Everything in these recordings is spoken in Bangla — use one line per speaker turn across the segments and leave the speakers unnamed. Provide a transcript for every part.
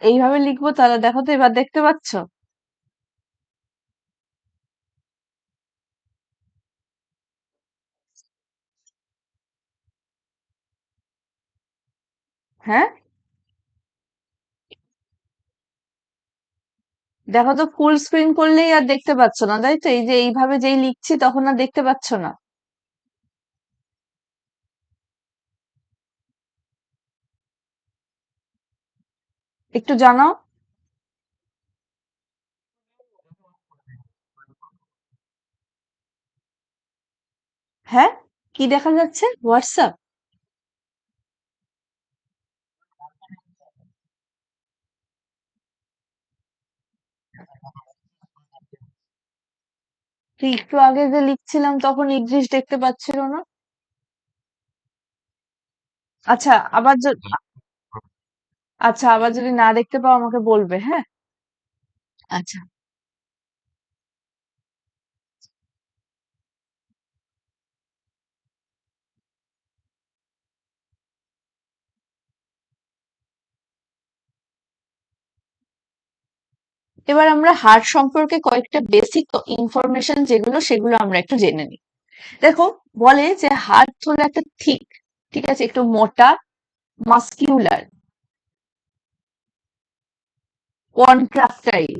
এইভাবে লিখবো, তাহলে দেখো তো এবার দেখতে পাচ্ছ? হ্যাঁ, দেখো তো ফুল স্ক্রিন করলেই আর দেখতে পাচ্ছ না, তাই তো? এই যে এইভাবে যেই লিখছি তখন আর দেখতে পাচ্ছ না। একটু জানাও। হ্যাঁ, কি দেখা যাচ্ছে? হোয়াটসঅ্যাপ? তুই একটু আগে যে লিখছিলাম তখন ইংলিশ দেখতে পাচ্ছিল না? আচ্ছা, আচ্ছা, আবার যদি না দেখতে পাও আমাকে বলবে, হ্যাঁ? আচ্ছা, এবার আমরা হার্ট সম্পর্কে কয়েকটা বেসিক ইনফরমেশন যেগুলো, সেগুলো আমরা একটু জেনে নিই। দেখো, বলে যে হার্ট হলো একটা ঠিক আছে, একটু মোটা, muscular, contractile,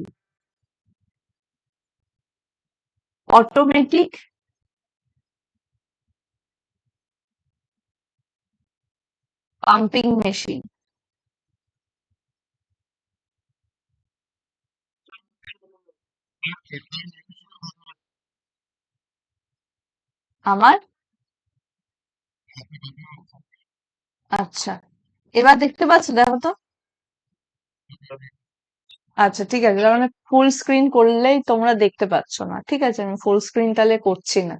automatic, pumping machine. আমার, আচ্ছা, এবার দেখতে পাচ্ছ? দেখো তো। আচ্ছা, ঠিক আছে, তার মানে ফুল স্ক্রিন করলেই তোমরা দেখতে পাচ্ছ না। ঠিক আছে, আমি ফুল স্ক্রিন তাহলে করছি না।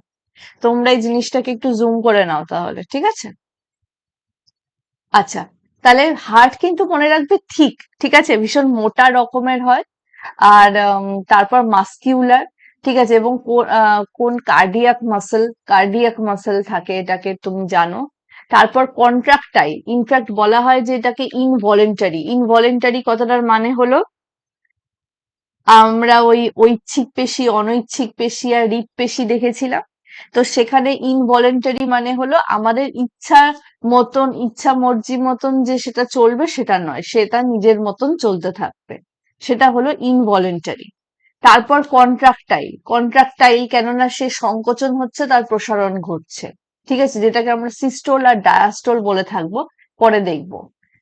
তোমরা এই জিনিসটাকে একটু জুম করে নাও তাহলে, ঠিক আছে? আচ্ছা, তাহলে হার্ট কিন্তু মনে রাখবে ঠিক আছে, ভীষণ মোটা রকমের হয়। আর তারপর মাস্কিউলার, ঠিক আছে, এবং কোন কার্ডিয়াক মাসেল থাকে, এটাকে তুমি জানো। তারপর কন্ট্রাক্টাইল, ইনফ্যাক্ট বলা হয় যে এটাকে ইনভলেন্টারি কথাটার মানে হলো, আমরা ওই ঐচ্ছিক পেশি, অনৈচ্ছিক পেশি আর হৃৎপেশি দেখেছিলাম। তো সেখানে ইনভলেন্টারি মানে হলো আমাদের ইচ্ছা মর্জি মতন যে সেটা চলবে সেটা নয়, সেটা নিজের মতন চলতে থাকবে, সেটা হলো ইনভলেন্টারি। তারপর কন্ট্রাক্টাইল কেননা সে সংকোচন হচ্ছে, তার প্রসারণ ঘটছে, ঠিক আছে, যেটাকে আমরা সিস্টোল আর ডায়াস্টোল বলে থাকবো, পরে দেখবো।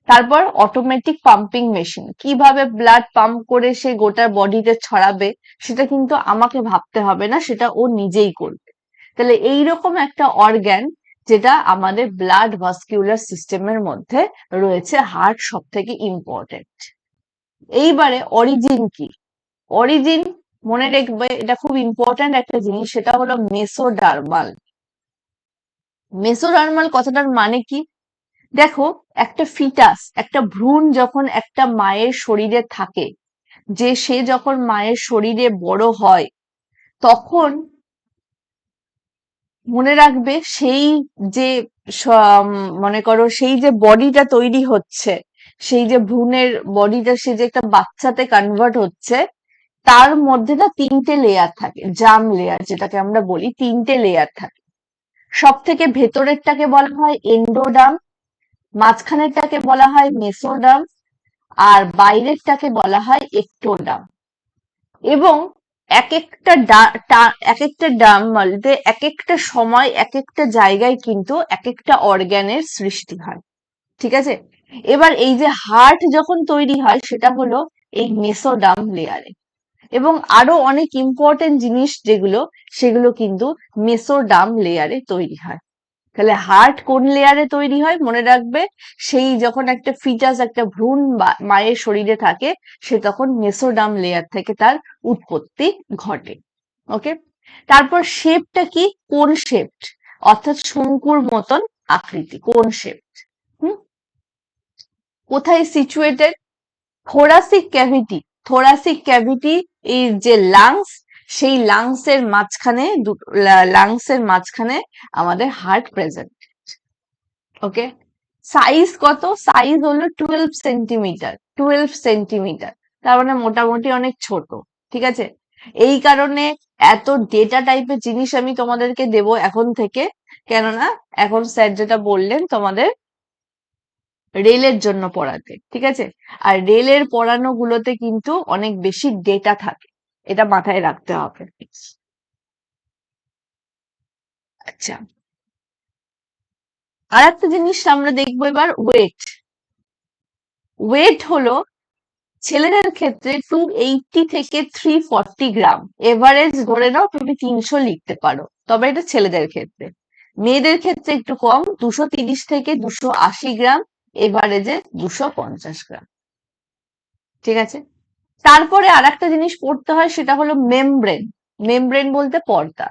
তারপর অটোমেটিক পাম্পিং মেশিন, কিভাবে ব্লাড পাম্প করে সে গোটা বডিতে ছড়াবে সেটা কিন্তু আমাকে ভাবতে হবে না, সেটা ও নিজেই করবে। তাহলে এইরকম একটা অর্গ্যান, যেটা আমাদের ব্লাড ভাস্কিউলার সিস্টেমের মধ্যে রয়েছে, হার্ট সব থেকে ইম্পর্টেন্ট। এইবারে অরিজিন কি? অরিজিন, মনে রাখবে এটা খুব ইম্পর্ট্যান্ট একটা জিনিস, সেটা হলো মেসোডার্মাল। মেসোডার্মাল কথাটার মানে কি? দেখো, একটা ফিটাস, একটা ভ্রূণ যখন একটা মায়ের শরীরে থাকে, যে সে যখন মায়ের শরীরে বড় হয়, তখন মনে রাখবে সেই যে মনে করো সেই যে বডিটা তৈরি হচ্ছে, সেই যে ভ্রূণের বডিটা, সে যে একটা বাচ্চাতে কনভার্ট হচ্ছে, তার মধ্যে না তিনটে লেয়ার থাকে, জার্ম লেয়ার যেটাকে আমরা বলি, তিনটে লেয়ার থাকে। সব থেকে ভেতরেরটাকে বলা হয় এন্ডোডার্ম, মাঝখানেরটাকে বলা হয় মেসোডার্ম, আর বাইরেরটাকে বলা হয় একটোডার্ম। এবং এক একটা ডার্ম বলতে এক একটা সময় এক একটা জায়গায় কিন্তু এক একটা অর্গ্যানের সৃষ্টি হয়, ঠিক আছে। এবার এই যে হার্ট যখন তৈরি হয় সেটা হলো এই মেসোডার্ম লেয়ারে, এবং আরো অনেক ইম্পর্টেন্ট জিনিস যেগুলো, সেগুলো কিন্তু মেসোডার্ম লেয়ারে তৈরি হয়। তাহলে হার্ট কোন লেয়ারে তৈরি হয় মনে রাখবে, সেই যখন একটা ফিটাস, একটা ভ্রূণ মায়ের শরীরে থাকে, সে তখন মেসোডার্ম লেয়ার থেকে তার উৎপত্তি ঘটে। ওকে, তারপর শেপটা কি? কোন শেপড, অর্থাৎ শঙ্কুর মতন আকৃতি, কোন শেপড। হুম, কোথায় সিচুয়েটেড? থোরাসিক ক্যাভিটি এই যে লাংস, সেই লাংসের মাঝখানে আমাদের হার্ট প্রেজেন্ট। ওকে, সাইজ কত? সাইজ হলো 12 সেন্টিমিটার, 12 সেন্টিমিটার। তার মানে মোটামুটি অনেক ছোট। ঠিক আছে? এই কারণে এত ডেটা টাইপের জিনিস আমি তোমাদেরকে দেব এখন থেকে, কেননা এখন স্যার যেটা বললেন তোমাদের রেলের জন্য পড়াতে। ঠিক আছে? আর রেলের পড়ানো গুলোতে কিন্তু অনেক বেশি ডেটা থাকে, এটা মাথায় রাখতে হবে। আচ্ছা, আর একটা জিনিস আমরা দেখবো এবার, ওয়েট। ওয়েট হলো ছেলেদের ক্ষেত্রে 280 থেকে 340 গ্রাম। এভারেজ ধরে নাও তুমি 300 লিখতে পারো, তবে এটা ছেলেদের ক্ষেত্রে। মেয়েদের ক্ষেত্রে একটু কম, 230 থেকে 280 গ্রাম। এভারেজে 250 গ্রাম। ঠিক আছে? তারপরে আর একটা জিনিস পড়তে হয়, সেটা হলো মেমব্রেন। মেমব্রেন বলতে পর্দা।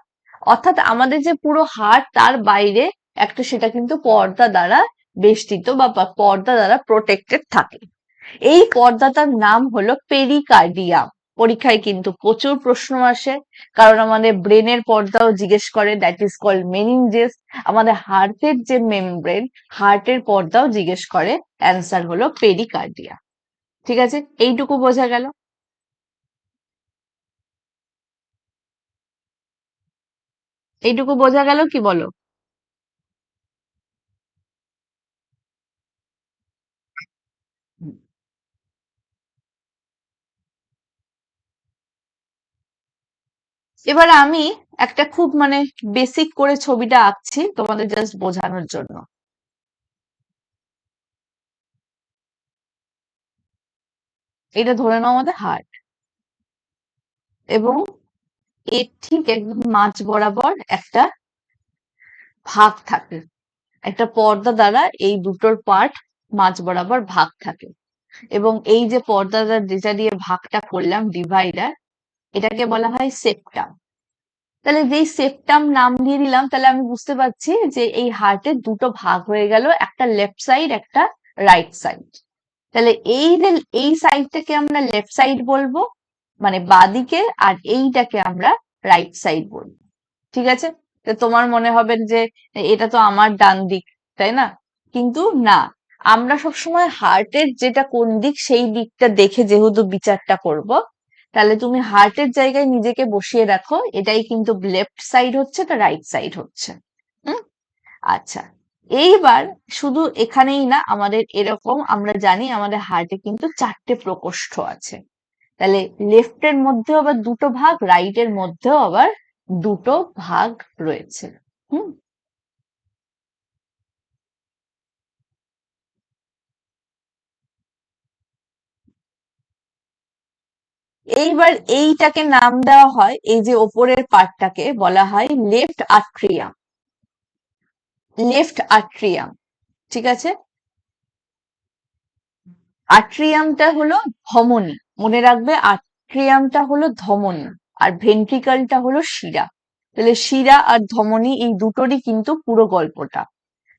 অর্থাৎ আমাদের যে পুরো হাড়, তার বাইরে একটা, সেটা কিন্তু পর্দা দ্বারা বেষ্টিত বা পর্দা দ্বারা প্রোটেক্টেড থাকে। এই পর্দাটার নাম হলো পেরিকার্ডিয়াম। পরীক্ষায় কিন্তু প্রচুর প্রশ্ন আসে, কারণ আমাদের ব্রেনের পর্দাও জিজ্ঞেস করে, দ্যাট ইজ কল্ড মেনিনজেস। আমাদের হার্টের যে মেমব্রেন, হার্টের পর্দাও জিজ্ঞেস করে, অ্যান্সার হলো পেরিকার্ডিয়া। ঠিক আছে? এইটুকু বোঝা গেল। এইটুকু বোঝা গেল কি বলো? এবার আমি একটা খুব মানে বেসিক করে ছবিটা আঁকছি তোমাদের জাস্ট বোঝানোর জন্য। এটা ধরে নাও আমাদের হার্ট, এবং এর ঠিক একদম মাঝ বরাবর একটা ভাগ থাকে, একটা পর্দা দ্বারা এই দুটোর পার্ট মাঝ বরাবর ভাগ থাকে। এবং এই যে পর্দাটা যেটা দিয়ে ভাগটা করলাম, ডিভাইডার, এটাকে বলা হয় সেপ্টাম। তাহলে যেই সেপ্টাম নাম দিয়ে দিলাম, তাহলে আমি বুঝতে পারছি যে এই হার্টের দুটো ভাগ হয়ে গেল, একটা লেফট সাইড, একটা রাইট সাইড। তাহলে এই সাইডটাকে আমরা লেফট সাইড বলবো, মানে বাঁদিকে, আর এইটাকে আমরা রাইট সাইড বলবো। ঠিক আছে? তো তোমার মনে হবে যে এটা তো আমার ডান দিক, তাই না? কিন্তু না, আমরা সবসময় হার্টের যেটা কোন দিক সেই দিকটা দেখে যেহেতু বিচারটা করব, তাহলে তুমি হার্টের জায়গায় নিজেকে বসিয়ে রাখো, এটাই কিন্তু লেফট সাইড হচ্ছে, তা রাইট সাইড হচ্ছে। হুম? আচ্ছা, এইবার শুধু এখানেই না, আমাদের এরকম আমরা জানি আমাদের হার্টে কিন্তু 4টে প্রকোষ্ঠ আছে। তাহলে লেফটের মধ্যেও আবার দুটো ভাগ, রাইটের মধ্যেও আবার দুটো ভাগ রয়েছে। হুম? এইবার এইটাকে নাম দেওয়া হয়, এই যে ওপরের পার্টটাকে বলা হয় লেফট আট্রিয়াম। লেফট আট্রিয়াম। ঠিক আছে? আট্রিয়ামটা হলো ধমনী, মনে রাখবে, আট্রিয়ামটা হলো ধমনী, আর ভেন্ট্রিকলটা হলো শিরা। তাহলে শিরা আর ধমনী এই দুটোরই কিন্তু পুরো গল্পটা।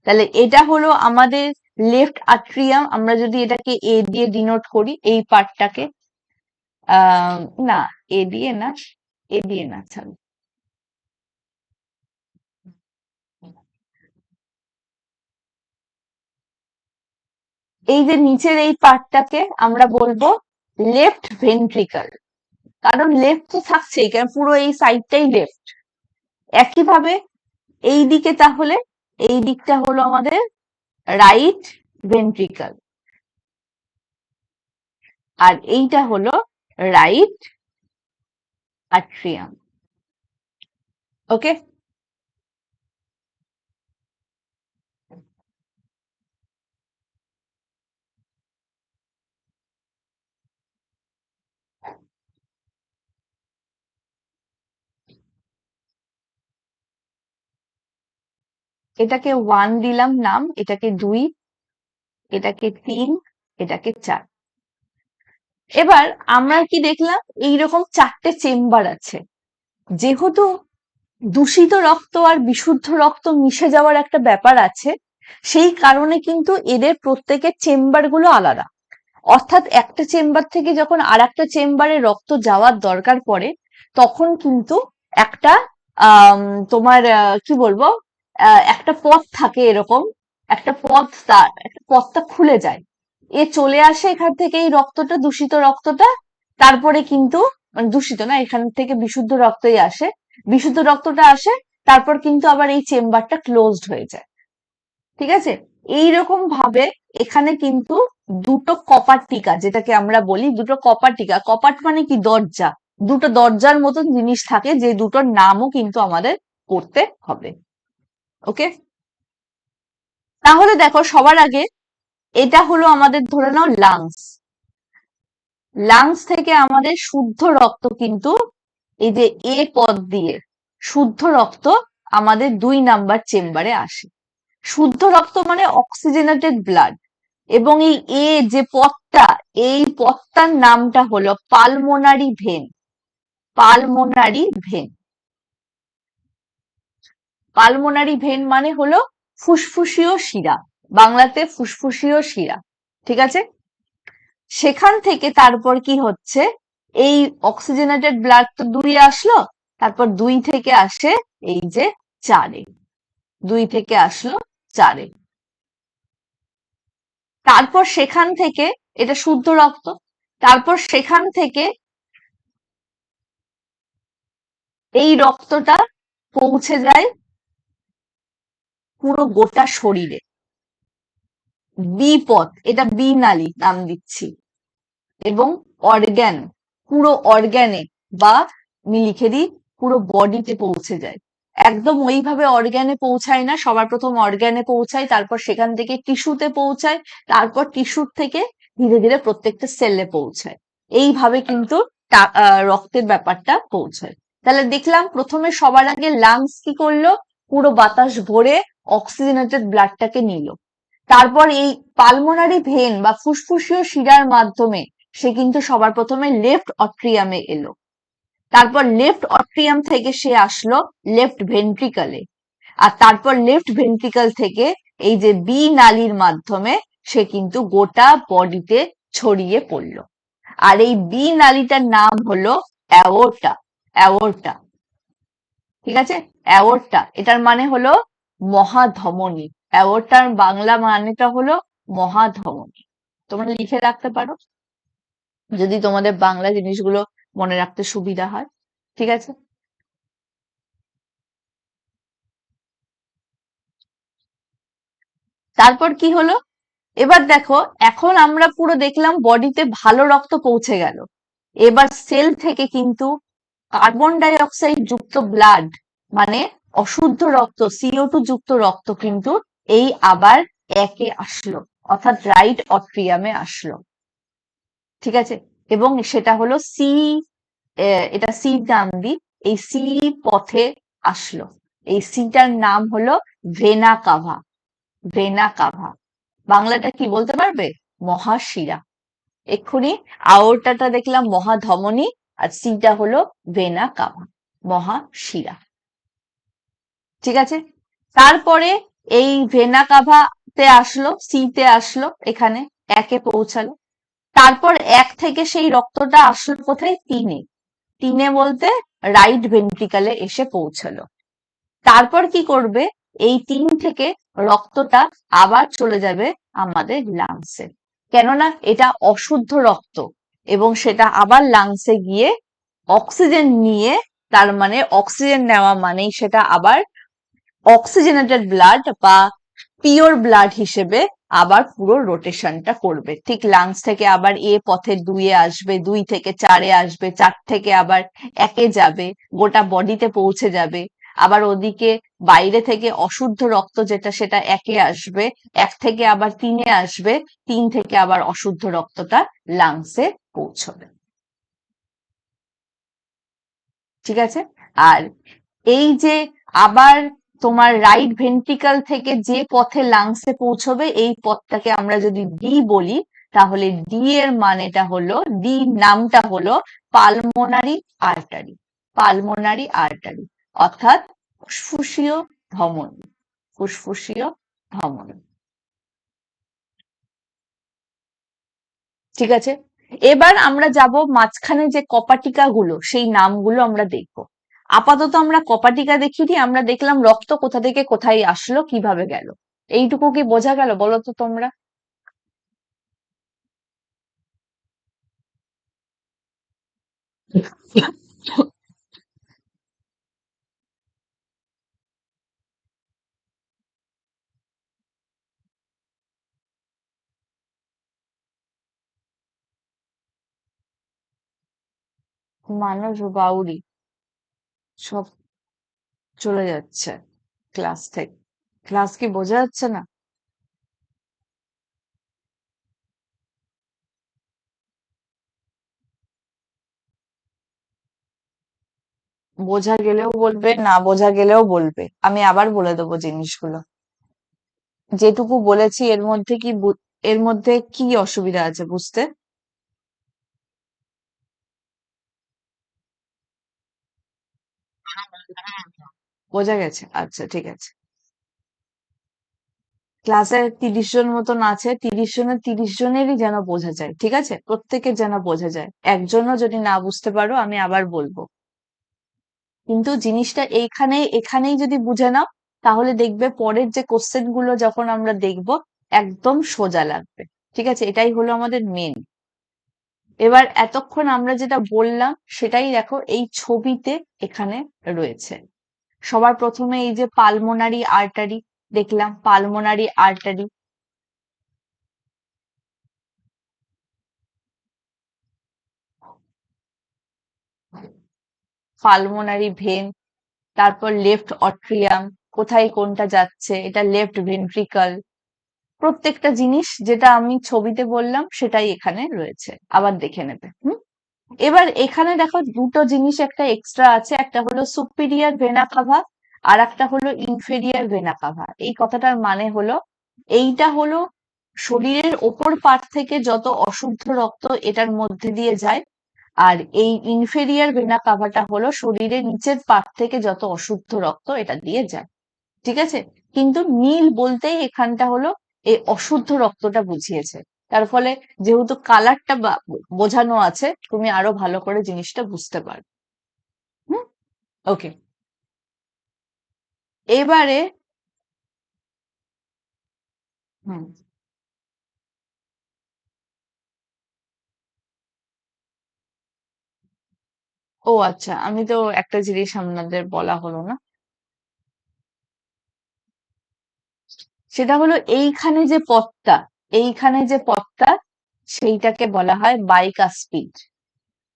তাহলে এটা হলো আমাদের লেফট আট্রিয়াম। আমরা যদি এটাকে এ দিয়ে ডিনোট করি, এই পার্টটাকে, আহ না, এ দিয়ে না, এ দিয়ে না, ছাড়ো। এই যে নিচের এই পার্টটাকে আমরা বলবো লেফট ভেন্ট্রিকল, কারণ লেফট তো থাকছেই, কারণ পুরো এই সাইডটাই লেফট। একইভাবে এই দিকে, তাহলে এই দিকটা হলো আমাদের রাইট ভেন্ট্রিকল, আর এইটা হলো রাইট আট্রিয়াম। ওকে? এটাকে 1 দিলাম নাম, এটাকে 2, এটাকে 3, এটাকে 4। এবার আমরা কি দেখলাম, এইরকম 4টে চেম্বার আছে। যেহেতু দূষিত রক্ত আর বিশুদ্ধ রক্ত মিশে যাওয়ার একটা ব্যাপার আছে, সেই কারণে কিন্তু এদের প্রত্যেকের চেম্বার গুলো আলাদা। অর্থাৎ একটা চেম্বার থেকে যখন আর একটা চেম্বারে রক্ত যাওয়ার দরকার পড়ে, তখন কিন্তু একটা তোমার কি বলবো, একটা পথ থাকে এরকম, একটা পথ, একটা পথটা খুলে যায়, এ চলে আসে এখান থেকে এই রক্তটা, দূষিত রক্তটা, তারপরে কিন্তু মানে দূষিত না, এখান থেকে বিশুদ্ধ রক্তই আসে, বিশুদ্ধ রক্তটা আসে, তারপর কিন্তু আবার এই চেম্বারটা ক্লোজড হয়ে যায়। ঠিক আছে, এইরকম ভাবে এখানে কিন্তু দুটো কপাট টিকা, যেটাকে আমরা বলি দুটো কপাট টিকা, কপাট মানে কি, দরজা, দুটো দরজার মতন জিনিস থাকে, যে দুটোর নামও কিন্তু আমাদের করতে হবে। ওকে, তাহলে দেখো সবার আগে এটা হলো আমাদের, ধরে নাও লাংস, লাংস থেকে আমাদের শুদ্ধ রক্ত কিন্তু এই যে এ পথ দিয়ে শুদ্ধ রক্ত আমাদের 2 নাম্বার চেম্বারে আসে। শুদ্ধ রক্ত মানে অক্সিজেনেটেড ব্লাড, এবং এই এ যে পথটা, এই পথটার নামটা হলো pulmonary vein, pulmonary vein. Pulmonary vein মানে হলো ফুসফুসীয় শিরা, বাংলাতে ফুসফুসীয় শিরা। ঠিক আছে, সেখান থেকে তারপর কি হচ্ছে, এই অক্সিজেনেটেড ব্লাড তো 2-এ আসলো, তারপর 2 থেকে আসে এই যে 4-এ, 2 থেকে আসলো 4-এ, তারপর সেখান থেকে, এটা শুদ্ধ রক্ত, তারপর সেখান থেকে এই রক্তটা পৌঁছে যায় পুরো গোটা শরীরে, বি পথ, এটা বি নালী নাম দিচ্ছি, এবং অর্গ্যান, পুরো অর্গ্যানে, বা আমি লিখে দিই পুরো বডিতে পৌঁছে যায়। একদম ওইভাবে অর্গ্যানে পৌঁছায় না, সবার প্রথম অর্গ্যানে পৌঁছায়, তারপর সেখান থেকে টিস্যুতে পৌঁছায়, তারপর টিস্যুর থেকে ধীরে ধীরে প্রত্যেকটা সেলে পৌঁছায়, এইভাবে কিন্তু রক্তের ব্যাপারটা পৌঁছায়। তাহলে দেখলাম প্রথমে সবার আগে লাংস কি করলো, পুরো বাতাস ভরে অক্সিজেনেটেড ব্লাডটাকে নিল, তারপর এই পালমোনারি ভেন বা ফুসফুসীয় শিরার মাধ্যমে সে কিন্তু সবার প্রথমে লেফট অট্রিয়ামে এলো, তারপর লেফট অট্রিয়াম থেকে সে আসলো লেফট ভেন্ট্রিকলে, আর তারপর লেফট ভেন্ট্রিকল থেকে এই যে বি নালীর মাধ্যমে সে কিন্তু গোটা বডিতে ছড়িয়ে পড়লো, আর এই বি নালীটার নাম হলো অ্যাওর্টা, অ্যাওর্টা। ঠিক আছে, অ্যাওর্টা, এটার মানে হলো মহাধমনী, অ্যাওর্টার বাংলা মানেটা হলো মহাধমনী। তোমরা লিখে রাখতে পারো যদি তোমাদের বাংলা জিনিসগুলো মনে রাখতে সুবিধা হয়। ঠিক আছে, তারপর কি হলো, এবার দেখো, এখন আমরা পুরো দেখলাম বডিতে ভালো রক্ত পৌঁছে গেল, এবার সেল থেকে কিন্তু কার্বন ডাই অক্সাইড যুক্ত ব্লাড, মানে অশুদ্ধ রক্ত, CO2 যুক্ত রক্ত কিন্তু এই আবার একে আসলো, অর্থাৎ রাইট অট্রিয়ামে আসলো। ঠিক আছে, এবং সেটা হলো সি, এটা সি নাম দিই, এই সি পথে আসলো, এই সিটার নাম হলো ভেনা কাভা, ভেনা কাভা। বাংলাটা কি বলতে পারবে, মহাশিরা। এক্ষুনি আওরটাটা দেখলাম মহাধমনী, আর সিটা হলো ভেনা কাভা, মহাশিরা। ঠিক আছে, তারপরে এই ভেনা কাভাতে আসলো, সিতে আসলো, এখানে একে পৌঁছালো, তারপর 1 থেকে সেই রক্তটা আসলো কোথায়, 3-এ, 3-এ বলতে রাইট ভেন্ট্রিকলে এসে পৌঁছালো, তারপর কি করবে, এই 3 থেকে রক্তটা আবার চলে যাবে আমাদের লাংসে, কেননা এটা অশুদ্ধ রক্ত, এবং সেটা আবার লাংসে গিয়ে অক্সিজেন নিয়ে, তার মানে অক্সিজেন নেওয়া মানেই সেটা আবার অক্সিজেনেটেড ব্লাড বা পিওর ব্লাড হিসেবে আবার পুরো রোটেশনটা করবে, ঠিক লাংস থেকে আবার এ পথে 2-এ আসবে, 2 থেকে 4-এ আসবে, 4 থেকে আবার 1-এ যাবে, গোটা বডিতে পৌঁছে যাবে, আবার ওদিকে বাইরে থেকে অশুদ্ধ রক্ত যেটা সেটা 1-এ আসবে, 1 থেকে আবার 3-এ আসবে, 3 থেকে আবার অশুদ্ধ রক্তটা লাংসে পৌঁছবে। ঠিক আছে, আর এই যে আবার তোমার রাইট ভেন্ট্রিকল থেকে যে পথে লাংসে পৌঁছবে, এই পথটাকে আমরা যদি ডি বলি, তাহলে ডি এর মানেটা হলো, ডি নামটা হলো পালমোনারি আর্টারি, পালমোনারি আর্টারি, অর্থাৎ ফুসফুসীয় ধমনী, ফুসফুসীয় ধমনী। ঠিক আছে, এবার আমরা যাব মাঝখানে যে কপাটিকা গুলো, সেই নামগুলো আমরা দেখবো। আপাতত আমরা কপাটিকা দেখিনি, আমরা দেখলাম রক্ত কোথা থেকে কোথায় আসলো, কিভাবে গেল। এইটুকু কি বোঝা গেল বলো তো তোমরা? মানুষ বাউরি সব চলে যাচ্ছে ক্লাস থেকে। ক্লাস কি বোঝা যাচ্ছে না? বোঝা গেলেও বলবে, না বোঝা গেলেও বলবে, আমি আবার বলে দেবো জিনিসগুলো। যেটুকু বলেছি এর মধ্যে কি এর মধ্যে কি অসুবিধা আছে বুঝতে? বোঝা গেছে? আচ্ছা, ঠিক আছে। ক্লাসে 30 জন মতন আছে, 30 জনের 30 জনেরই যেন বোঝা যায়, ঠিক আছে? প্রত্যেকের যেন বোঝা যায়। একজনও যদি না বুঝতে পারো আমি আবার বলবো। কিন্তু জিনিসটা এখানেই যদি বুঝে নাও, তাহলে দেখবে পরের যে কোশ্চেন গুলো যখন আমরা দেখবো একদম সোজা লাগবে। ঠিক আছে, এটাই হলো আমাদের মেন। এবার এতক্ষণ আমরা যেটা বললাম সেটাই দেখো এই ছবিতে এখানে রয়েছে। সবার প্রথমে এই যে পালমোনারি আর্টারি দেখলাম, পালমোনারি আর্টারি, পালমোনারি ভেন, তারপর লেফট অট্রিয়াম, কোথায় কোনটা যাচ্ছে, এটা লেফট ভেন্ট্রিকল। প্রত্যেকটা জিনিস যেটা আমি ছবিতে বললাম সেটাই এখানে রয়েছে, আবার দেখে নেবে। হুম। এবার এখানে দেখো দুটো জিনিস একটা এক্সট্রা আছে, একটা হলো সুপিরিয়র ভেনা কাভা আর একটা হলো ইনফেরিয়র ভেনা কাভা। এই কথাটার মানে হলো এইটা হলো শরীরের ওপর পার্ট থেকে যত অশুদ্ধ রক্ত এটার মধ্যে দিয়ে যায়, আর এই ইনফেরিয়র ভেনা কাভাটা হলো শরীরের নিচের পার্ট থেকে যত অশুদ্ধ রক্ত এটা দিয়ে যায়। ঠিক আছে, কিন্তু নীল বলতেই এখানটা হলো এই অশুদ্ধ রক্তটা বুঝিয়েছে। তার ফলে যেহেতু কালারটা বোঝানো আছে, তুমি আরো ভালো করে জিনিসটা বুঝতে পারবে। হুম। ওকে। এবারে হুম। ও আচ্ছা, আমি তো একটা জিনিস আপনাদের বলা হলো না, সেটা হলো এইখানে যে পথটা সেইটাকে বলা হয় বাইকাসপিড।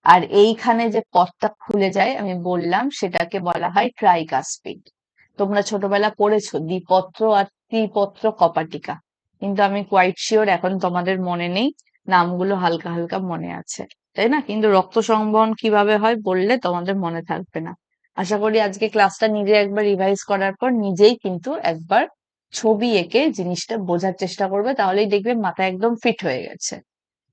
আর এইখানে যে পথটা খুলে যায় আমি বললাম সেটাকে বলা হয় ট্রাইকাসপিড। তোমরা ছোটবেলা পড়েছো দ্বিপত্র আর ত্রিপত্র কপাটিকা, কিন্তু আমি কোয়াইট শিওর এখন তোমাদের মনে নেই, নামগুলো হালকা হালকা মনে আছে, তাই না? কিন্তু রক্ত সংবহন কিভাবে হয় বললে তোমাদের মনে থাকবে না। আশা করি আজকে ক্লাসটা নিজে একবার রিভাইজ করার পর নিজেই কিন্তু একবার ছবি এঁকে জিনিসটা বোঝার চেষ্টা করবে, তাহলেই দেখবে মাথা একদম ফিট হয়ে গেছে।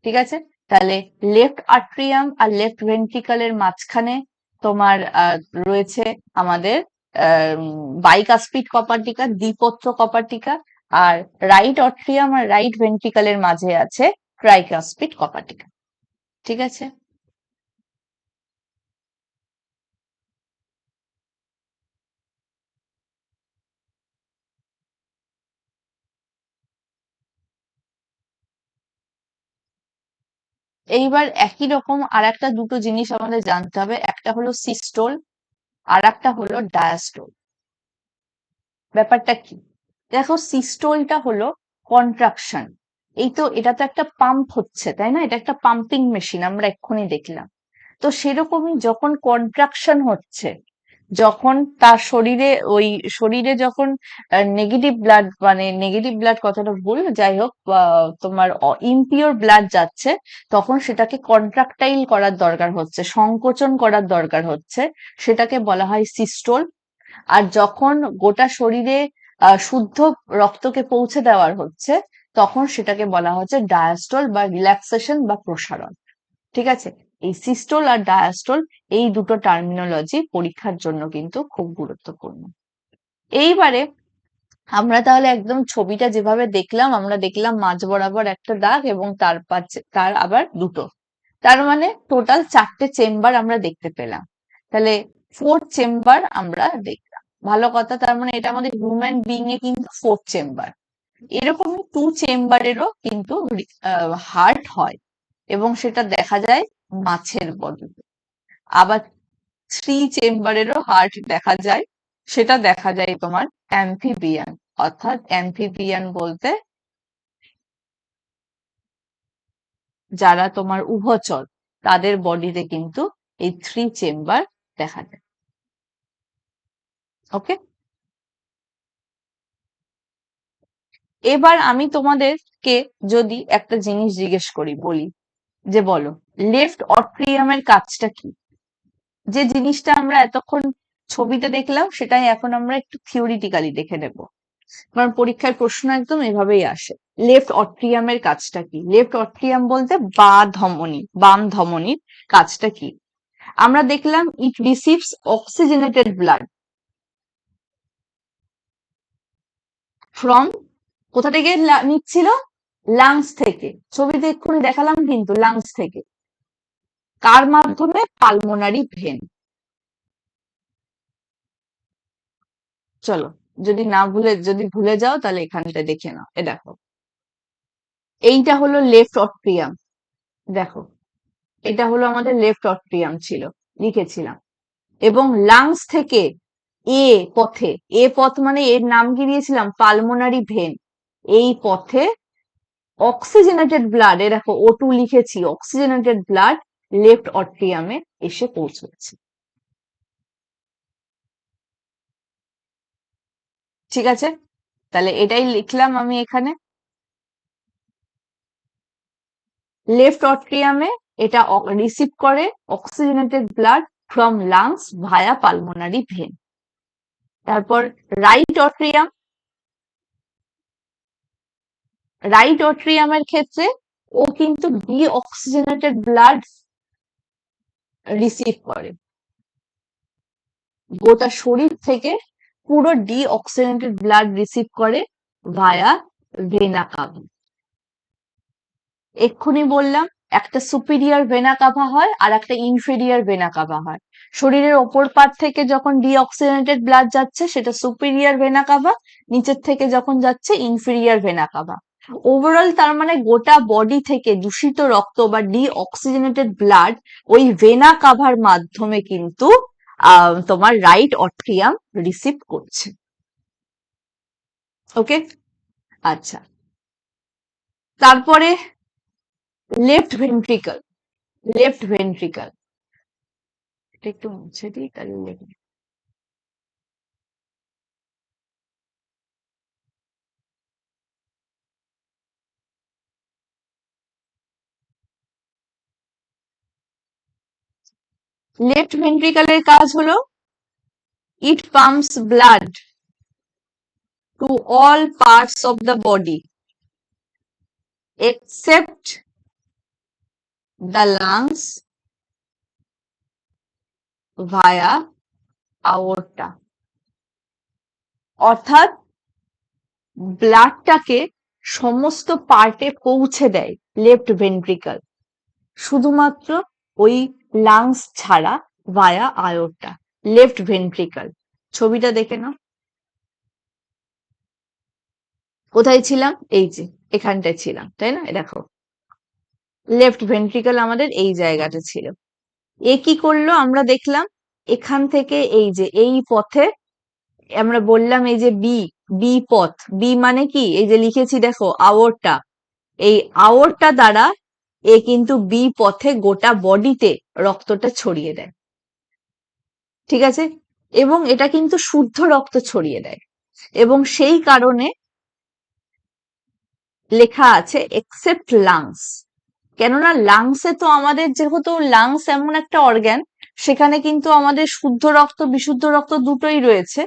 ঠিক আছে, তাহলে লেফট আট্রিয়াম আর লেফট ভেন্ট্রিকলের মাঝখানে তোমার রয়েছে আমাদের বাইকাসপিড কপার্টিকা, দ্বিপত্র কপার্টিকা। আর রাইট অট্রিয়াম আর রাইট ভেন্ট্রিকলের মাঝে আছে ট্রাইকাসপিড কপার্টিকা। ঠিক আছে। এইবার একই রকম আর একটা দুটো জিনিস আমাদের জানতে হবে, একটা হলো সিস্টোল আর একটা হলো ডায়াস্টোল। ব্যাপারটা কি? দেখো সিস্টোলটা হলো কন্ট্রাকশন। এই তো এটা তো একটা পাম্প হচ্ছে, তাই না? এটা একটা পাম্পিং মেশিন, আমরা এক্ষুনি দেখলাম। তো সেরকমই যখন কন্ট্রাকশন হচ্ছে, যখন তার শরীরে যখন নেগেটিভ ব্লাড, মানে নেগেটিভ ব্লাড কথাটা ভুল, যাই হোক, তোমার ইমপিওর ব্লাড যাচ্ছে, তখন সেটাকে কন্ট্রাক্টাইল করার দরকার হচ্ছে, সংকোচন করার দরকার হচ্ছে, সেটাকে বলা হয় সিস্টোল। আর যখন গোটা শরীরে শুদ্ধ রক্তকে পৌঁছে দেওয়ার হচ্ছে, তখন সেটাকে বলা হচ্ছে ডায়াস্টল বা রিল্যাক্সেশন বা প্রসারণ। ঠিক আছে, এই সিস্টোল আর ডায়াস্টোল এই দুটো টার্মিনোলজি পরীক্ষার জন্য কিন্তু খুব গুরুত্বপূর্ণ। এইবারে আমরা তাহলে একদম ছবিটা যেভাবে দেখলাম, আমরা দেখলাম মাঝ বরাবর একটা দাগ এবং তার পাশে তার আবার দুটো, তার মানে টোটাল 4টে চেম্বার আমরা দেখতে পেলাম। তাহলে 4 চেম্বার আমরা দেখলাম, ভালো কথা। তার মানে এটা আমাদের হিউম্যান বিং এ কিন্তু 4 চেম্বার। এরকমই টু চেম্বারেরও কিন্তু হার্ট হয়, এবং সেটা দেখা যায় মাছের বডিতে। আবার থ্রি চেম্বারেরও হার্ট দেখা যায়, সেটা দেখা যায় তোমার অ্যাম্ফিবিয়ান। অর্থাৎ অ্যাম্ফিবিয়ান বলতে যারা তোমার উভচর, তাদের বডিতে কিন্তু এই থ্রি চেম্বার দেখা যায়। ওকে, এবার আমি তোমাদেরকে যদি একটা জিনিস জিজ্ঞেস করি, বলি যে বলো লেফট অট্রিয়ামের কাজটা কি? যে জিনিসটা আমরা এতক্ষণ ছবিতে দেখলাম সেটাই এখন আমরা একটু থিওরিটিক্যালি দেখে নেব, কারণ পরীক্ষায় প্রশ্ন একদম এভাবেই আসে। লেফট অট্রিয়ামের কাজটা কি? লেফট অট্রিয়াম বলতে বাম ধমনীর কাজটা কি? আমরা দেখলাম ইট রিসিভস অক্সিজেনেটেড ব্লাড ফ্রম, কোথা থেকে নিচ্ছিল? লাংস থেকে। ছবিতে এক্ষুনি দেখালাম কিন্তু লাংস থেকে। কার মাধ্যমে? Pulmonary vein. চলো, যদি ভুলে যাও তাহলে এখানটা দেখে নাও। দেখো, এইটা হলো লেফট অট্রিয়াম। দেখো, এটা হলো আমাদের লেফট অট্রিয়াম ছিল, লিখেছিলাম। এবং লাংস থেকে এ পথে, এ পথ মানে এর নাম কি দিয়েছিলাম? Pulmonary vein. এই পথে অক্সিজেনেটেড ব্লাড, এ দেখো O2 লিখেছি, অক্সিজেনেটেড ব্লাড লেফট অট্রিয়ামে এসে পৌঁছচ্ছে। ঠিক আছে, তাহলে এটাই লিখলাম আমি এখানে। লেফট অট্রিয়ামে এটা রিসিভ করে oxygenated blood from lungs via pulmonary vein. তারপর রাইট অট্রিয়াম, রাইট অট্রিয়ামের ক্ষেত্রে ও কিন্তু ডি অক্সিজেনেটেড ব্লাড রিসিভ করে। গোটা শরীর থেকে পুরো ডি অক্সিজেনেটেড ব্লাড রিসিভ করে ভায়া ভেনা কাভা। এক্ষুনি বললাম একটা সুপিরিয়র ভেনা কাভা হয় আর একটা ইনফেরিয়র ভেনা কাভা হয়। শরীরের ওপর পার্ট থেকে যখন ডিঅক্সিজেনেটেড ব্লাড যাচ্ছে সেটা সুপিরিয়র ভেনা কাভা, নিচের থেকে যখন যাচ্ছে ইনফেরিয়র ভেনা কাভা। ওভারঅল তার মানে গোটা বডি থেকে দূষিত রক্ত বা ডিঅক্সিজেনেটেড ব্লাড ওই ভেনা কাভার মাধ্যমে কিন্তু তোমার রাইট অট্রিয়াম রিসিভ করছে। ওকে, আচ্ছা। তারপরে লেফট ভেন্ট্রিকল, লেফট ভেন্ট্রিকল এটা একটু মুছে দিই তাহলে লেগে। লেফট ভেন্ট্রিকলের কাজ হলো it pumps blood to all parts of the body except the lungs via aorta. অর্থাৎ ব্লাডটাকে সমস্ত পার্টে পৌঁছে দেয় লেফট ভেন্ট্রিকল, শুধুমাত্র ওই লাংস ছাড়া ভায়া আয়োরটা। লেফট ভেন্ট্রিকল, ছবিটা দেখে নাও। কোথায় ছিলাম? এই যে এখানটায় ছিলাম, তাই না? দেখো, লেফট ভেন্ট্রিকল আমাদের এই জায়গাটা ছিল। এ কি করলো আমরা দেখলাম, এখান থেকে এই যে এই পথে আমরা বললাম এই যে বি, বি পথ, বি মানে কি? এই যে লিখেছি দেখো আওরটা, এই আওরটা দ্বারা এ কিন্তু বি পথে গোটা বডিতে রক্তটা ছড়িয়ে দেয়। ঠিক আছে, এবং এটা কিন্তু শুদ্ধ রক্ত ছড়িয়ে দেয়, এবং সেই কারণে লেখা আছে এক্সেপ্ট লাংস। কেননা লাংসে তো আমাদের, যেহেতু লাংস এমন একটা অর্গ্যান, সেখানে কিন্তু আমাদের শুদ্ধ রক্ত বিশুদ্ধ রক্ত দুটোই রয়েছে।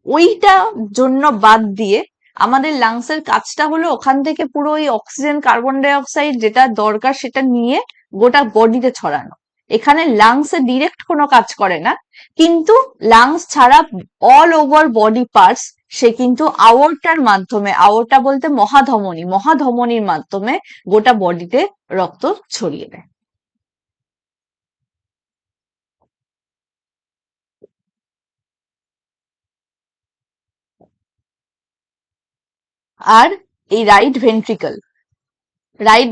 ওইটা জন্য বাদ দিয়ে আমাদের লাংসের কাজটা হলো ওখান থেকে পুরো ওই অক্সিজেন কার্বন ডাই অক্সাইড যেটা দরকার সেটা নিয়ে গোটা বডিতে ছড়ানো। এখানে লাংসে ডিরেক্ট কোনো কাজ করে না, কিন্তু লাংস ছাড়া অল ওভার বডি পার্টস সে কিন্তু আওরটার মাধ্যমে, আওরটা বলতে মহাধমনী, মহাধমনীর মাধ্যমে গোটা বডিতে রক্ত ছড়িয়ে দেয়। আর এই রাইট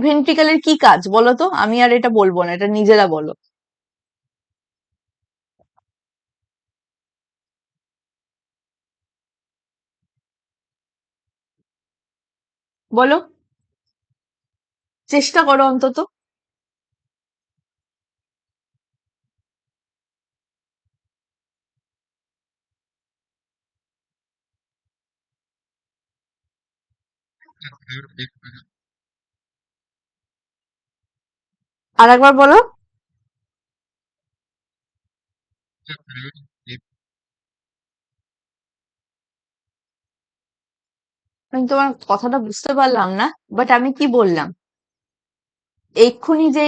ভেন্ট্রিকলের কি কাজ বলো তো? আমি আর এটা বলবো না, এটা নিজেরা বলো। বলো, চেষ্টা করো অন্তত। আর একবার বলো। আমি তোমার কথাটা বুঝতে পারলাম না, বাট আমি কি বললাম এক্ষুনি যে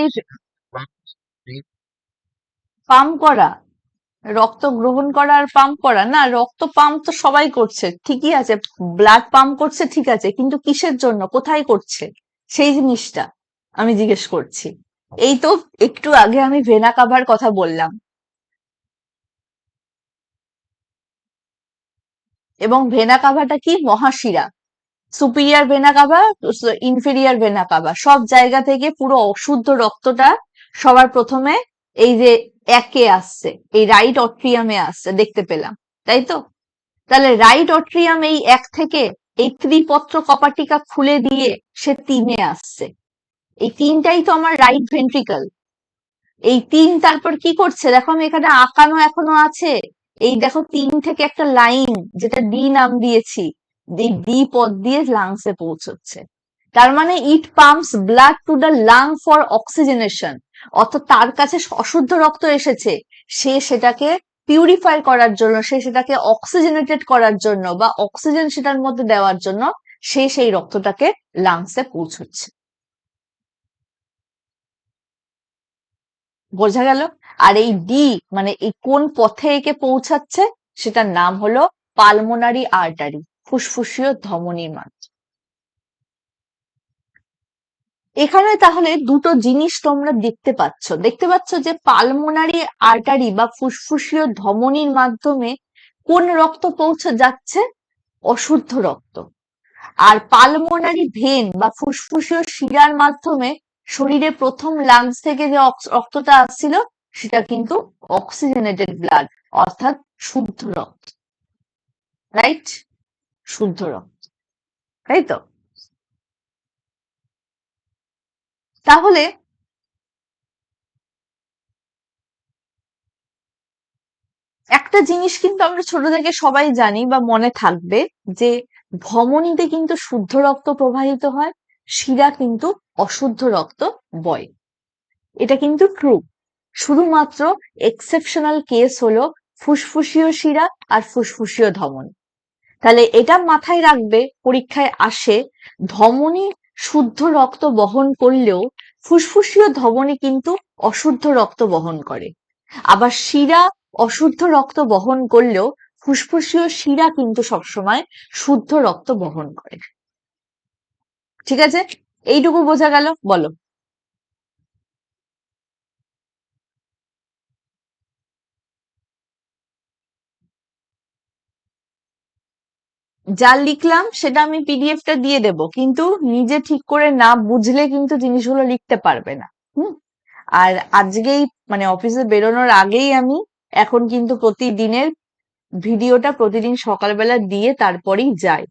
পাম্প করা, রক্ত গ্রহণ করা আর পাম্প করা, না রক্ত পাম্প তো সবাই করছে, ঠিকই আছে, ব্লাড পাম্প করছে ঠিক আছে, কিন্তু কিসের জন্য, কোথায় করছে, সেই জিনিসটা আমি জিজ্ঞেস করছি। এই তো একটু আগে আমি ভেনা কাভার কথা বললাম, এবং ভেনা কাভাটা কি, মহাশিরা, superior vena cava, inferior vena cava, সব জায়গা থেকে পুরো অশুদ্ধ রক্তটা সবার প্রথমে এই যে একে আসছে, এই রাইট অট্রিয়ামে আসছে দেখতে পেলাম, তাই তো? তাহলে রাইট অট্রিয়াম এই এক থেকে এই ত্রিপত্র কপাটিকা খুলে দিয়ে সে তিনে আসছে। এই তিনটাই তো আমার রাইট ভেন্ট্রিকল। এই তিন তারপর কি করছে দেখো, আমি এখানে আঁকানো এখনো আছে। এই দেখো তিন থেকে একটা লাইন, যেটা ডি নাম দিয়েছি, এই ডি পথ দিয়ে লাংসে পৌঁছচ্ছে। তার মানে it pumps blood to the lung for oxygenation. অর্থাৎ তার কাছে অশুদ্ধ রক্ত এসেছে, সে সেটাকে পিউরিফাই করার জন্য, সে সেটাকে অক্সিজেনেটেড করার জন্য বা অক্সিজেন সেটার মধ্যে দেওয়ার জন্য সে সেই রক্তটাকে লাংসে পৌঁছচ্ছে। বোঝা গেল? আর এই ডি মানে এই কোন পথে একে পৌঁছাচ্ছে, সেটার নাম হলো পালমোনারি আর্টারি, ফুসফুসীয় ধমনীর মাধ্যমে। এখানে তাহলে দুটো জিনিস তোমরা দেখতে পাচ্ছ যে পালমোনারি আর্টারি বা ফুসফুসীয় ধমনীর মাধ্যমে কোন রক্ত পৌঁছে যাচ্ছে, অশুদ্ধ রক্ত। আর পালমোনারি ভেন বা ফুসফুসীয় শিরার মাধ্যমে শরীরে প্রথম লাংস থেকে যে রক্তটা আসছিল, সেটা কিন্তু অক্সিজেনেটেড ব্লাড, অর্থাৎ শুদ্ধ রক্ত। রাইট? শুদ্ধ রক্ত, তাই তো? তাহলে একটা জিনিস কিন্তু আমরা ছোট থেকে সবাই জানি বা মনে থাকবে, যে ধমনীতে কিন্তু শুদ্ধ রক্ত প্রবাহিত হয়, শিরা কিন্তু অশুদ্ধ রক্ত বয়। এটা কিন্তু ট্রু। শুধুমাত্র এক্সেপশনাল কেস হলো ফুসফুসীয় শিরা আর ফুসফুসীয় ধমনী। তাহলে এটা মাথায় রাখবে, পরীক্ষায় আসে ধমনী শুদ্ধ রক্ত বহন করলেও ফুসফুসীয় ধমনী কিন্তু অশুদ্ধ রক্ত বহন করে। আবার শিরা অশুদ্ধ রক্ত বহন করলেও ফুসফুসীয় শিরা কিন্তু সবসময় শুদ্ধ রক্ত বহন করে। ঠিক আছে? এইটুকু বোঝা গেল? বলো। যা লিখলাম সেটা আমি পিডিএফটা দিয়ে দেব, কিন্তু নিজে ঠিক করে না বুঝলে কিন্তু জিনিসগুলো লিখতে পারবে না। হুম। আর আজকেই মানে অফিসে বেরোনোর আগেই আমি এখন কিন্তু প্রতিদিনের ভিডিওটা প্রতিদিন সকালবেলা দিয়ে তারপরেই যাই।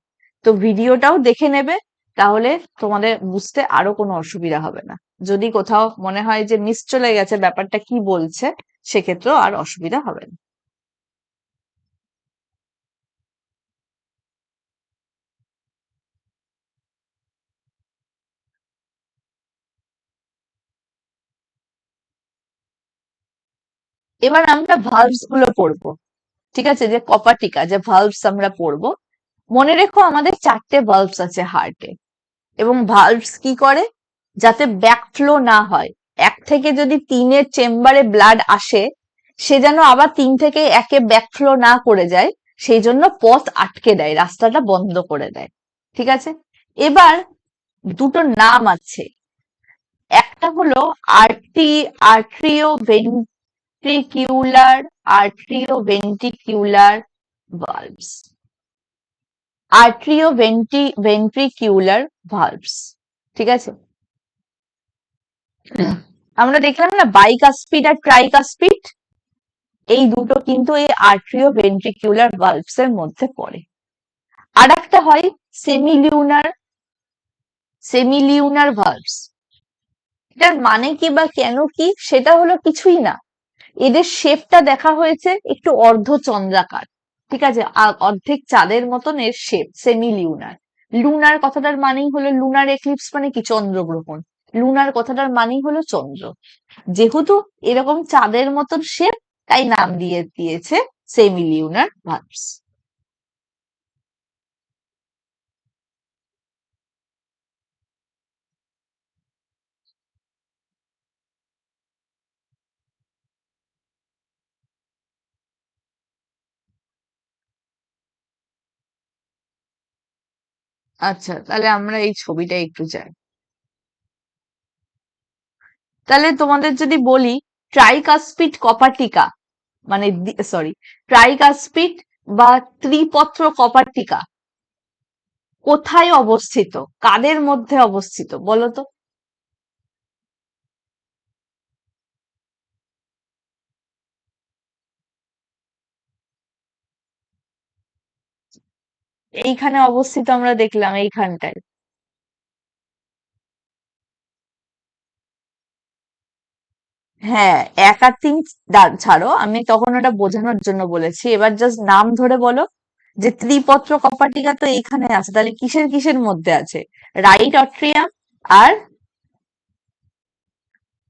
তো ভিডিওটাও দেখে নেবে, তাহলে তোমাদের বুঝতে আরো কোনো অসুবিধা হবে না। যদি কোথাও মনে হয় যে মিস চলে গেছে ব্যাপারটা কি বলছে, সেক্ষেত্রেও আর অসুবিধা হবে না। এবার আমরা ভালভস গুলো পড়বো। ঠিক আছে, যে কপাটিকা যে ভালভস আমরা পড়বো। মনে রেখো আমাদের চারটে ভালভস আছে হার্টে, এবং ভালভস কি করে, যাতে ব্যাকফ্লো না হয়, এক থেকে যদি তিনের চেম্বারে ব্লাড আসে, সে যেন আবার তিন থেকে একে ব্যাকফ্লো না করে যায়, সেই জন্য পথ আটকে দেয়, রাস্তাটা বন্ধ করে দেয়। ঠিক আছে? এবার দুটো নাম আছে, একটা হলো আর্ট্রিও ভেন্ট্রিকিউলার, আর্ট্রিও ভেন্ট্রিকিউলার ভালভস। আর্ট্রিও ভেন্ট্রিকিউলার ভালভস। ঠিক আছে, আমরা দেখলাম না বাইকাসপিড আর ট্রাইকাসপিড, এই দুটো কিন্তু এই আর্ট্রিও ভেন্ট্রিকিউলার ভালভস এর মধ্যে পড়ে। আর একটা হয় সেমিলিউনার ভালভস। এটার মানে কি বা কেন কি সেটা হলো কিছুই না, এদের শেপটা দেখা হয়েছে একটু অর্ধচন্দ্রাকার। ঠিক আছে, অর্ধেক চাঁদের মতন এর শেপ, সেমিলিউনার। লুনার কথাটার মানেই হলো, লুনার এক্লিপস মানে কি, চন্দ্রগ্রহণ। লুনার কথাটার মানেই হলো চন্দ্র। যেহেতু এরকম চাঁদের মতন শেপ, তাই নাম দিয়ে দিয়েছে সেমিলিউনার ভালভস। আচ্ছা, তাহলে আমরা এই ছবিটা একটু যাই। তাহলে তোমাদের যদি বলি ট্রাইকাসপিড কপার্টিকা, মানে সরি, ট্রাইকাসপিড বা ত্রিপত্র কপার্টিকা কোথায় অবস্থিত, কাদের মধ্যে অবস্থিত বলো তো? এইখানে অবস্থিত আমরা দেখলাম, এইখানটায়। হ্যাঁ, এক আর তিন ছাড়ো, আমি তখন ওটা বোঝানোর জন্য বলেছি, এবার জাস্ট নাম ধরে বলো যে ত্রিপত্র কপার্টিকা তো এইখানে আছে, তাহলে কিসের কিসের মধ্যে আছে? রাইট অট্রিয়াম আর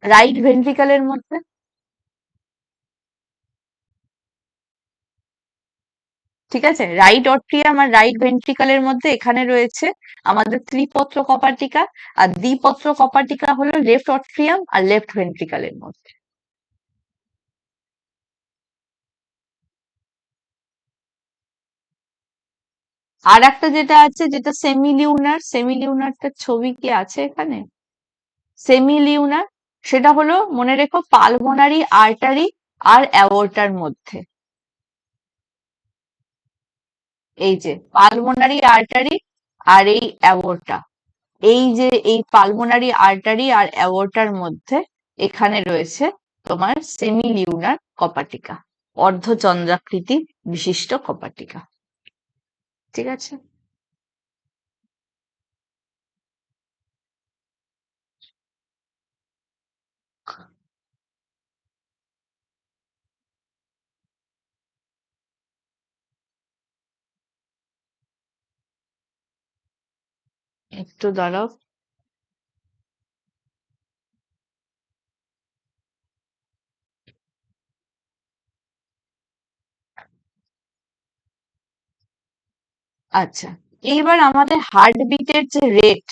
রাইট ভেন্ট্রিকলের মধ্যে। ঠিক আছে, রাইট অট্রিয়াম আর রাইট ভেন্ট্রিকলের মধ্যে এখানে রয়েছে আমাদের ত্রিপত্র কপার্টিকা, আর দ্বিপত্র কপার্টিকা হলো লেফট অট্রিয়াম আর লেফট ভেন্ট্রিকলের মধ্যে। আর একটা যেটা আছে, যেটা সেমিলিউনারটার ছবি কি আছে এখানে? সেমিলিউনার, সেটা হলো মনে রেখো পালমোনারি আর্টারি আর অ্যাওর্টার মধ্যে। এই যে পালমোনারি আর্টারি আর এই অ্যাওর্টা, এই যে এই পালমোনারি আর্টারি আর অ্যাওর্টার মধ্যে এখানে রয়েছে তোমার সেমিলিউনার কপার্টিকা, অর্ধচন্দ্রাকৃতি বিশিষ্ট কপার্টিকা। ঠিক আছে, একটু দাঁড়াও। আচ্ছা, এইবার আমাদের হার্টবিটের যে রেট,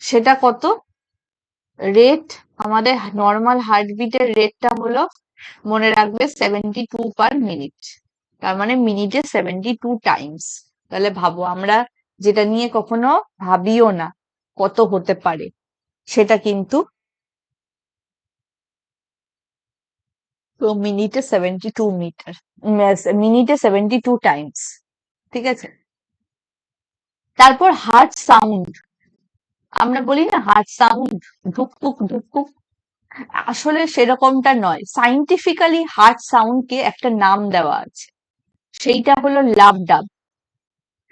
সেটা কত? রেট, আমাদের নর্মাল হার্টবিটের রেটটা হলো, মনে রাখবে, 72 পার মিনিট। তার মানে মিনিটে 72 টাইমস। তাহলে ভাবো, আমরা যেটা নিয়ে কখনো ভাবিও না কত হতে পারে, সেটা কিন্তু তো মিনিটে 72 মিটার, মিনিটে 72 টাইমস। ঠিক আছে, তারপর হার্ট সাউন্ড, আমরা বলি না হার্ট সাউন্ড, ধুকপুক ধুকপুক, আসলে সেরকমটা নয়। সাইন্টিফিক্যালি হার্ট সাউন্ডকে একটা নাম দেওয়া আছে, সেইটা হলো লাভ ডাব।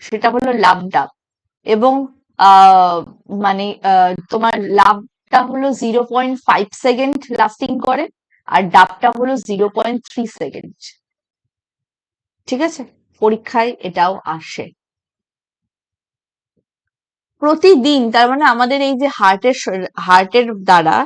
সেটা হলো লাভ ডাব। এবং আহ মানে তোমার লাভটা হলো 0.5 সেকেন্ড লাস্টিং করে, আর ডাবটা হলো 0.3 সেকেন্ড। ঠিক আছে, পরীক্ষায় এটাও আসে প্রতিদিন। তার মানে আমাদের এই যে হার্টের দ্বারা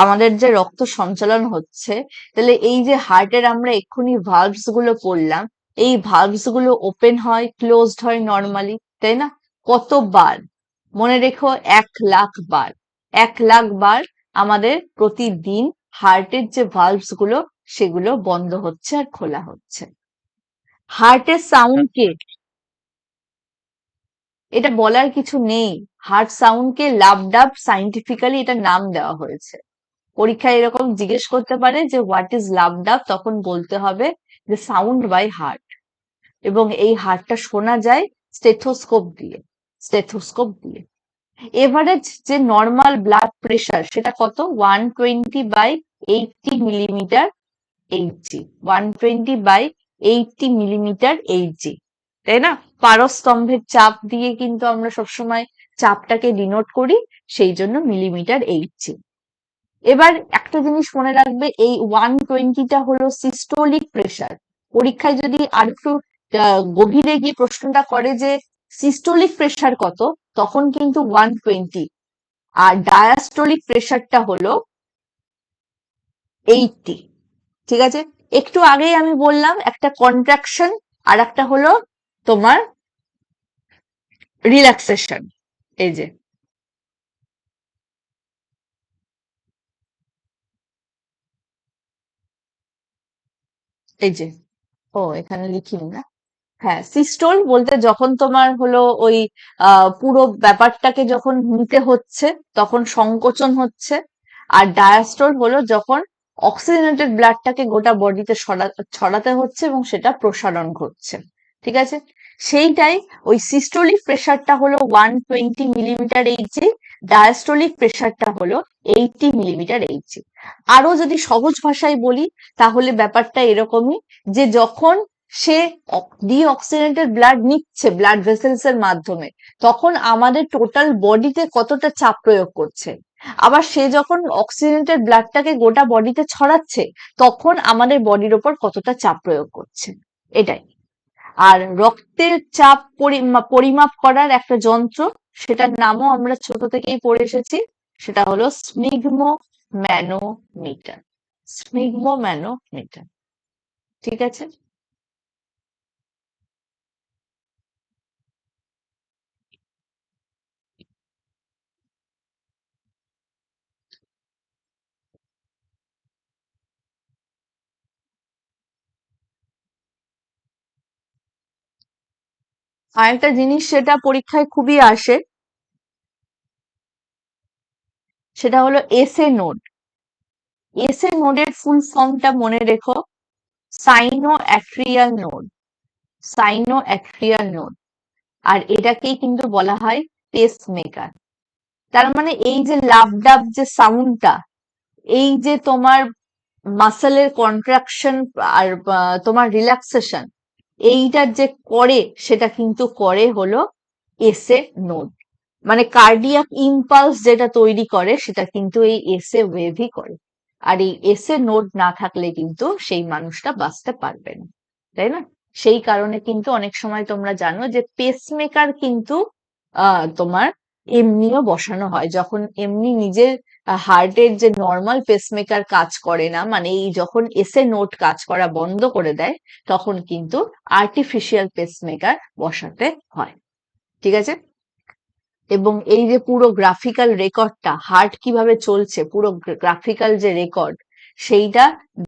আমাদের যে রক্ত সঞ্চালন হচ্ছে, তাহলে এই যে হার্টের আমরা এক্ষুনি ভালভস গুলো পড়লাম, এই ভালভস গুলো ওপেন হয় ক্লোজড হয় নর্মালি, তাই না? কতবার? মনে রেখো, 1,00,000 বার। 1,00,000 বার আমাদের প্রতিদিন হার্টের যে ভালভস গুলো, সেগুলো বন্ধ হচ্ছে আর খোলা হচ্ছে। হার্টের সাউন্ডকে, এটা বলার কিছু নেই, হার্ট সাউন্ডকে লাভ ডাব, সাইন্টিফিক্যালি এটা নাম দেওয়া হয়েছে। পরীক্ষায় এরকম জিজ্ঞেস করতে পারে যে হোয়াট ইজ লাভ ডাব, তখন বলতে হবে যে সাউন্ড বাই হার্ট। এবং এই হার্টটা শোনা যায় স্টেথোস্কোপ দিয়ে, স্টেথোস্কোপ দিয়ে। এভারেজ যে নর্মাল ব্লাড প্রেশার সেটা কত? 120/80 মিলিমিটার এইচজি, 120/80 মিলিমিটার এইচজি, তাই না? পারস্তম্ভের চাপ দিয়ে কিন্তু আমরা সবসময় চাপটাকে ডিনোট করি, সেই জন্য মিলিমিটার এইচজি। এবার একটা জিনিস মনে রাখবে, এই 120টা হলো সিস্টোলিক প্রেশার। পরীক্ষায় যদি আর একটু গভীরে গিয়ে প্রশ্নটা করে যে সিস্টোলিক প্রেশার কত, তখন কিন্তু 120, আর ডায়াস্টোলিক প্রেশারটা হলো 80। ঠিক আছে? একটু আগেই আমি বললাম একটা কন্ট্রাকশন আর একটা হলো তোমার রিল্যাক্সেশন। এই যে এই যে ও এখানে লিখিনি না। হ্যাঁ, সিস্টোল বলতে যখন তোমার হলো ওই পুরো ব্যাপারটাকে যখন নিতে হচ্ছে তখন সংকোচন হচ্ছে, আর ডায়াস্টোল হলো যখন অক্সিজেনেটেড ব্লাডটাকে গোটা বডিতে ছড়াতে হচ্ছে এবং সেটা প্রসারণ ঘটছে। ঠিক আছে? সেইটাই ওই সিস্টোলিক প্রেশারটা হলো 120 মিলিমিটার এইচজি, ডায়াস্টোলিক প্রেশারটা হলো 80 মিলিমিটার এইচজি। আরো যদি সহজ ভাষায় বলি তাহলে ব্যাপারটা এরকমই, যে যখন সে ডিঅক্সিজেনেটেড ব্লাড নিচ্ছে ব্লাড ভেসেলস এর মাধ্যমে, তখন আমাদের টোটাল বডিতে কতটা চাপ প্রয়োগ করছে। আবার সে যখন অক্সিজেনেটেড ব্লাডটাকে গোটা বডিতে ছড়াচ্ছে, তখন আমাদের বডির ওপর কতটা চাপ প্রয়োগ করছে। এটাই। আর রক্তের চাপ পরিমাপ করার একটা যন্ত্র, সেটার নামও আমরা ছোট থেকেই পড়ে এসেছি, সেটা হলো স্নিগ্মো ম্যানোমিটার। স্নিগ্মো ম্যানোমিটার। ঠিক আছে? আরেকটা জিনিস সেটা পরীক্ষায় খুবই আসে, সেটা হলো এসএ নোড। এসএ নোডের ফুল ফর্মটা মনে রেখো, sino atrial node. Sino atrial node. আর এটাকেই কিন্তু বলা হয় পেস মেকার। তার মানে এই যে লাভ ডাব যে সাউন্ডটা, এই যে তোমার মাসেলের কন্ট্রাকশন আর তোমার রিল্যাক্সেশন, এইটার যে করে সেটা কিন্তু করে হলো এসএ নোড। মানে কার্ডিয়াক ইম্পালস যেটা তৈরি করে সেটা কিন্তু এই এসএ ওয়েভই করে। আর এই এসএ নোড না থাকলে কিন্তু সেই মানুষটা বাঁচতে পারবে না, তাই না? সেই কারণে কিন্তু অনেক সময় তোমরা জানো যে পেসমেকার কিন্তু তোমার এমনিও বসানো হয়, যখন এমনি নিজের হার্টের যে নর্মাল পেসমেকার কাজ করে না, মানে এই যখন এসএ নোড কাজ করা বন্ধ করে দেয়, তখন কিন্তু আর্টিফিশিয়াল পেসমেকার বসাতে হয়। ঠিক আছে? এবং এই যে পুরো গ্রাফিক্যাল রেকর্ডটা, হার্ট কিভাবে চলছে, পুরো গ্রাফিক্যাল যে রেকর্ড, সেইটা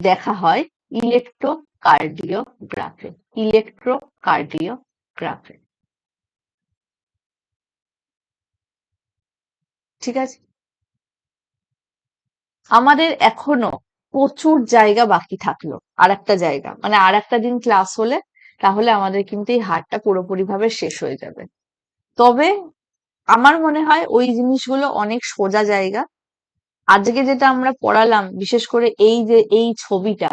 দেখা হয় ইলেকট্রোকার্ডিওগ্রাফে। ইলেকট্রোকার্ডিওগ্রাফে। ঠিক আছে? আমাদের এখনো প্রচুর জায়গা বাকি থাকলো, আর একটা জায়গা মানে আর একটা দিন ক্লাস হলে তাহলে আমাদের কিন্তু এই হার্টটা পুরোপুরি ভাবে শেষ হয়ে যাবে। তবে আমার মনে হয় ওই জিনিসগুলো অনেক সোজা জায়গা। আজকে যেটা আমরা পড়ালাম, বিশেষ করে এই যে এই ছবিটা,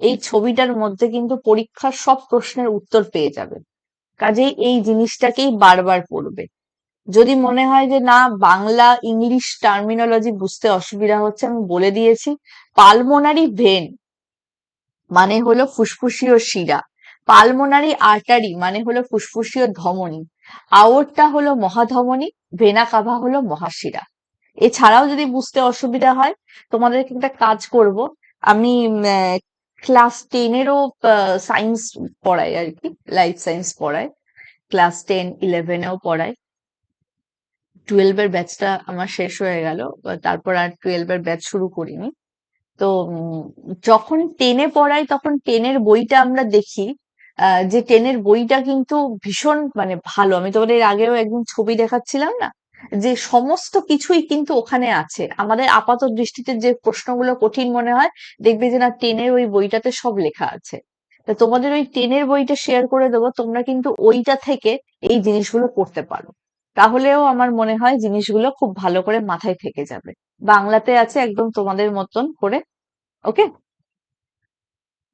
এই ছবিটার মধ্যে কিন্তু পরীক্ষার সব প্রশ্নের উত্তর পেয়ে যাবে। কাজেই এই জিনিসটাকেই বারবার পড়বে। যদি মনে হয় যে না, বাংলা ইংলিশ টার্মিনোলজি বুঝতে অসুবিধা হচ্ছে, আমি বলে দিয়েছি, পালমোনারি ভেন মানে হলো ফুসফুসীয় শিরা, পালমোনারি আর্টারি মানে হলো ফুসফুসীয় ধমনী, আওর্টা হলো মহাধমনী, ভেনা কাভা হলো মহাশিরা। এছাড়াও যদি বুঝতে অসুবিধা হয়, তোমাদেরকে একটা কাজ করব, আমি ক্লাস 10-এরও সায়েন্স পড়াই আর কি, লাইফ সায়েন্স পড়াই, ক্লাস 10-11-এও পড়াই। 12-এর ব্যাচটা আমার শেষ হয়ে গেল, তারপর আর 12-এর ব্যাচ শুরু করিনি। তো যখন 10-এ পড়াই তখন 10-এর বইটা আমরা দেখি, যে 10-এর বইটা কিন্তু ভীষণ মানে ভালো। আমি তোমাদের এর আগেও একদিন ছবি দেখাচ্ছিলাম না, যে সমস্ত কিছুই কিন্তু ওখানে আছে। আমাদের আপাত দৃষ্টিতে যে প্রশ্নগুলো কঠিন মনে হয়, দেখবে যে না, 10-এর ওই বইটাতে সব লেখা আছে। তা তোমাদের ওই 10 এর বইটা শেয়ার করে দেবো, তোমরা কিন্তু ওইটা থেকে এই জিনিসগুলো করতে পারো। তাহলেও আমার মনে হয় জিনিসগুলো খুব ভালো করে মাথায় থেকে যাবে। বাংলাতে আছে একদম তোমাদের মতন করে। ওকে,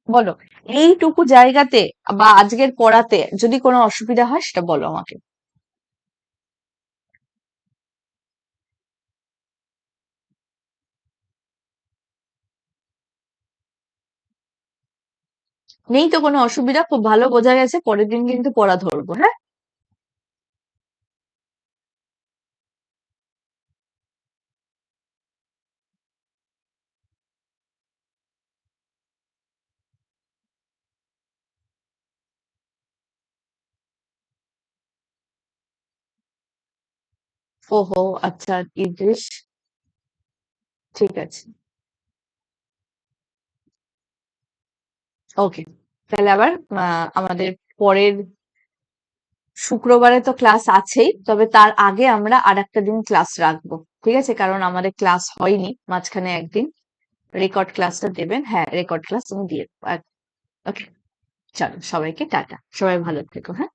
বলো। এইটুকু জায়গাতে বা আজকের পড়াতে যদি কোনো অসুবিধা হয় সেটা বলো আমাকে। নেই তো কোনো অসুবিধা, খুব ভালো বোঝা গেছে। পরের দিন কিন্তু পড়া ধরবো, হ্যাঁ। ওহো, আচ্ছা, ইদ্রিস, ঠিক আছে। ওকে, তাহলে আবার আমাদের পরের শুক্রবারে তো ক্লাস আছেই, তবে তার আগে আমরা আর একটা দিন ক্লাস রাখবো। ঠিক আছে, কারণ আমাদের ক্লাস হয়নি মাঝখানে একদিন। রেকর্ড ক্লাসটা দেবেন, হ্যাঁ, রেকর্ড ক্লাস তুমি দিয়ে দেবো। ওকে, চলো, সবাইকে টাটা, সবাই ভালো থেকো, হ্যাঁ।